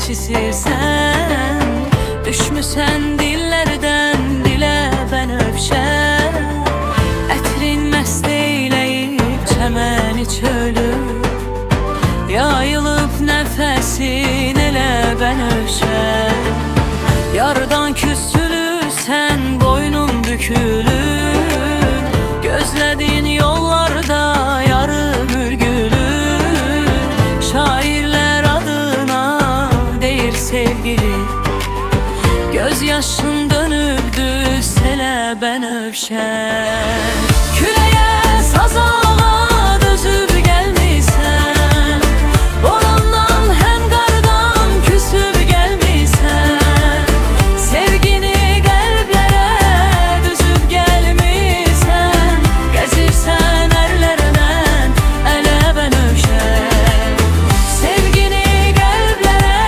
çizirsən, düşmüsən dillərdən dilə bənövşə. Ətrin məst eyləyib çəməni çölü, yayılıb nəfəsin elə bənövşə. Yardan küsülürsən, boynun bükülür, gözlədiyin yollarda yarı bülgülür. Şairlər adına deyir sevgili, göz yaşın dönübdür selə bənövşə. Küləyə, saza dözüb gəlmisən, borandan həm qardan küsüb gəlmisən. Sevgini qəlblərə düzüb gəlmisən, gəzirsən ərlərdən ələ bənövşə. Sevgini qəlblərə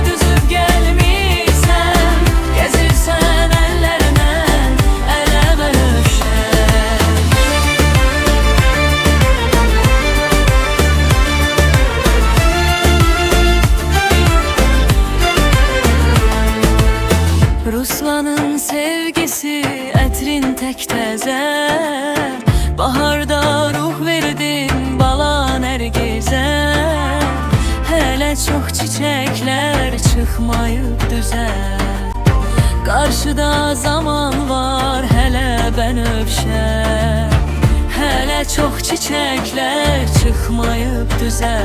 düzüb gəlmisən, gəzirsən ərlərdən ələ bənövşə. Ruslanın sevgisi ətrin tək təzə, baharda ruh verdin bala nərgizə. Hələ çox çiçəklər çıxmayıb düzə, qarşıda zaman var hələ bənövşə. Hələ çox çiçəklər çıxmayıb düzə,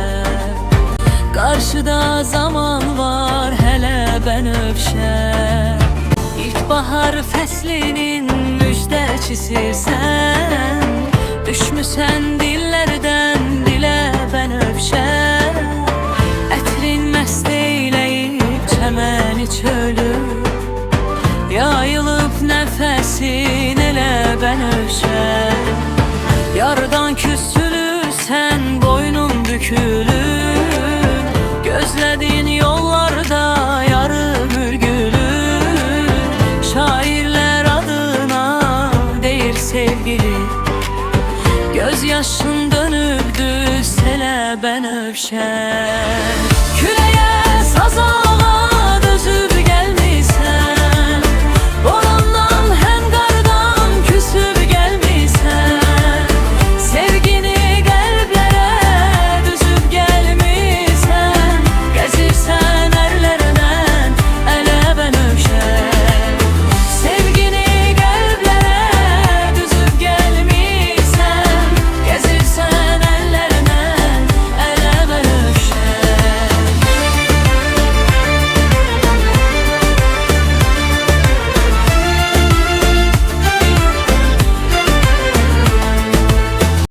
qarşıda zaman var hələ bənövşə. İlkbahar fəslinin müjdəçisisən, düşmüsən dillərdən dilə bənövşə. Ətrin məst eyləyib çəməni çölü, yayılıb nəfəsin elə bənövşə. Yardan küsülürsən, boynun bükülür, gözlədiyin yollarda yarı bülgülür. Şairlər adına deyir sevgili, göz yaşın dönübdür selə bənövşə. Küləyə, saza